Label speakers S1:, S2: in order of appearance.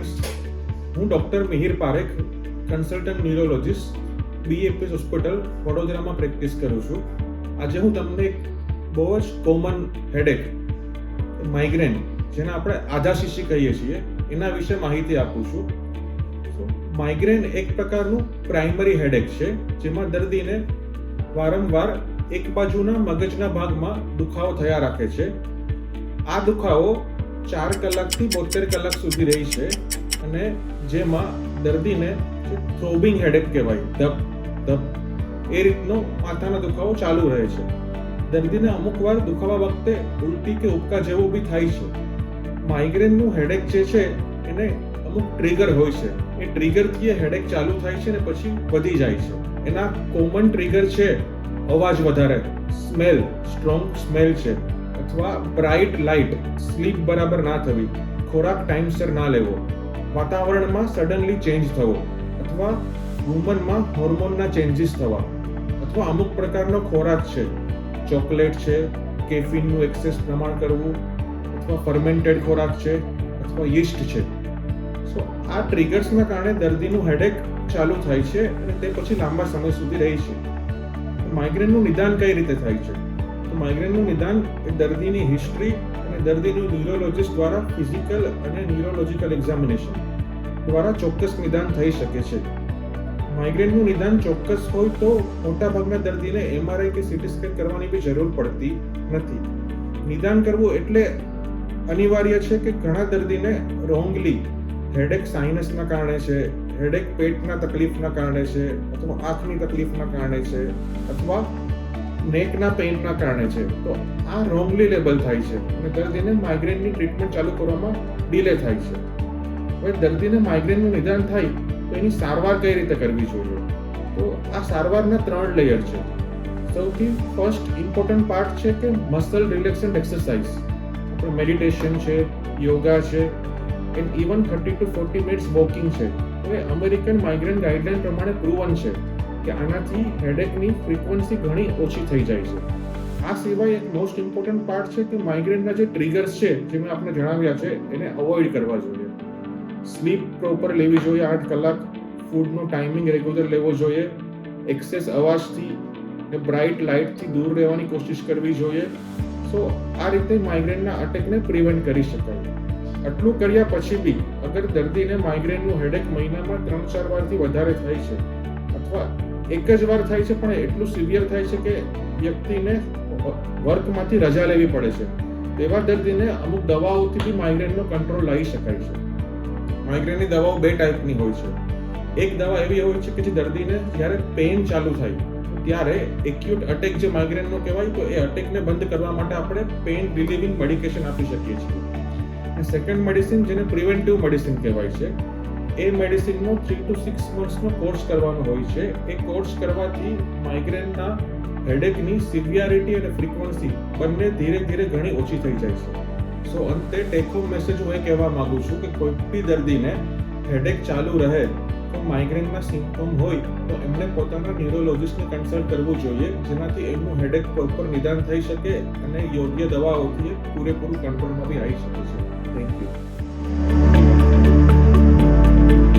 S1: Friends, હું doctor Mihir Parekh, consultant neurologist, BAPS hospital વડોદરામાં practice કરું છું. આજે હું તમને એક બહુ જ કોમન હેડેક, માઇગ્રેન, જેને આપણે આધા શીશી કહીએ છીએ, એના વિશે માહિતી આપું છું. માઇગ્રેન એક પ્રકારનું પ્રાઇમરી હેડેક છે, જેમાં દર્દીને વારંવાર એક બાજુના મગજના ભાગમાં દુખાવો થયા રાખે છે. આ દુખાવો 4 કલાકથી 72 કલાક સુધી રહે છે અને જેમાં દર્દીને થ્રોબિંગ હેડેક કહેવાય, ધપ ધપ એ રીતનો માથાનો દુખાવો ચાલુ રહે છે. દર્દીને અમુક વાર દુખાવા વખતે ઉલટી કે ઉબકા જેવું બી થાય છે. માઇગ્રેનનું હેડેક જે છે એને અમુક ટ્રિગર હોય છે. એ ટ્રિગરથી એ હેડેક ચાલુ થાય છે અને પછી વધી જાય છે. એના કોમન ટ્રિગર છે અવાજ વધારે, સ્મેલ, સ્ટ્રોંગ સ્મેલ છે, અથવા બ્રાઇટ લાઇટ, સ્લીપ બરાબર ના થવી, ખોરાક ટાઈમસર ના લેવો, વાતાવરણમાં સડનલી ચેન્જ થવો, અથવા વુમનમાં હોર્મોનના ચેન્જીસ થવા, અથવા અમુક પ્રકારનો ખોરાક છે, ચોકલેટ છે, કેફીનનું એક્સેસ પ્રમાણ કરવું, અથવા ફર્મેન્ટેડ ખોરાક છે, અથવા યીસ્ટ છે. સો આ ટ્રિગર્સના કારણે દર્દીનું હેડેક ચાલુ થાય છે અને તે પછી લાંબા સમય સુધી રહે છે. માઇગ્રેનનું નિદાન કઈ રીતે થાય છે? તો માઇગ્રેનનું નિદાન એ દર્દીની હિસ્ટ્રી અને દર્દીનું ન્યુરોલોજિસ્ટ દ્વારા ફિઝિકલ અને ન્યુરોલોજિકલ એક્ઝામિનેશન દ્વારા ચોક્કસ નિદાન થઈ શકે છે. માઇગ્રેનનું નિદાન ચોક્કસ હોય તો મોટાભાગના દર્દીને MRI કે CT સ્કેન કરવાની બી જરૂર પડતી નથી. નિદાન કરવું એટલે અનિવાર્ય છે કે ઘણા દર્દીને રોંગલી હેડેક સાઇનસના કારણે છે, હેડેક પેટના તકલીફના કારણે છે, અથવા આંખની તકલીફના કારણે છે, અથવા નેકના પેઇનના કારણે છે. તો આ રોંગલી લેબલ થાય છે અને દર્દીને માઇગ્રેનની ટ્રીટમેન્ટ ચાલુ કરવામાં ડિલે થાય છે. હવે દર્દીને માઇગ્રેનનું નિદાન થાય તો એની સારવાર કઈ રીતે કરવી જોઈએ? તો આ સારવારના 3 લેયર છે. સૌથી ફર્સ્ટ ઇમ્પોર્ટન્ટ પાર્ટ છે કે મસલ રિલેક્સન્ટ એક્સરસાઇઝ. આપણે મેડિટેશન છે, યોગા છે, and even 30 to 40 minutes walking છે. હવે અમેરિકન માઇગ્રેન ગાઈડલાઈન પ્રમાણે પ્રૂવન છે કે આનાથી હેડેકની ફ્રીક્વન્સી ઘણી ઓછી થઈ જાય છે. આ સિવાય એક મોસ્ટ ઇમ્પોર્ટન્ટ પાર્ટ છે કે માઇગ્રેનના જે ટ્રિગર્સ છે, જે મેં આપને જણાવ્યા છે, એને અવોઇડ કરવા જોઈએ. સ્લીપ પ્રોપર લેવી જોઈએ 8 કલાક, ફૂડનો ટાઈમિંગ રેગ્યુલર લેવો જોઈએ, એક્સેસ અવાજથી ને બ્રાઇટ લાઇટથી દૂર રહેવાની કોશિશ કરવી જોઈએ. સો આ રીતે માઇગ્રેનના અટેકને પ્રિવેન્ટ કરી શકાય. આટલું કર્યા પછી બી અગર દર્દીને માઇગ્રેનનું હેડેક મહિનામાં 3-4 વારથી વધારે થાય છે, અથવા એક જ વાર થાય છે પણ એટલું સિવિયર થાય છે કે વ્યક્તિને વર્કમાંથી રજા લેવી પડે છે, તેવા દર્દીને અમુક દવાઓથી બી માઇગ્રેનનો કંટ્રોલ લાવી શકાય છે. માઇગ્રેનની દવાઓ 2 ટાઈપની હોય છે. એક દવા એવી હોય છે કે જે દર્દીને જ્યારે પેઇન ચાલુ થાય ત્યારે એક્યુટ અટેક જે માઇગ્રેનનો કહેવાય, તો એ અટેકને બંધ કરવા માટે આપણે પેઇન રિલીવિંગ મેડિકેશન આપી શકીએ છીએ. સેકન્ડ મેડિસિન, જેને પ્રિવેન્ટિવ મેડિસિન કહેવાય છે, એ મેડિસિનનો 3 to 6 મંથ્સનો કોર્સ કરવાનો હોય છે. એ કોર્સ કરવાથી માઇગ્રેનના હેડેકની સિવિયરિટી અને ફ્રીક્વન્સી બંને ધીરે ધીરે ઘણી ઓછી થઈ જાય છે. સો અંતે ટેક હોમ મેસેજ હું એ કહેવા માંગુ છું કે કોઈ બી દર્દીને હેડેક ચાલુ રહે તો માઇગ્રેનના સિમ્પટમ હોય તો એમને પોતાના ન્યુરોલોજિસ્ટને કન્સલ્ટ કરવું જોઈએ, જેનાથી એમનું હેડેક પ્રોપર નિદાન થઈ શકે અને યોગ્ય દવાઓથી પૂરેપૂરું કંટ્રોલમાં બી આવી શકે છે. Thank you.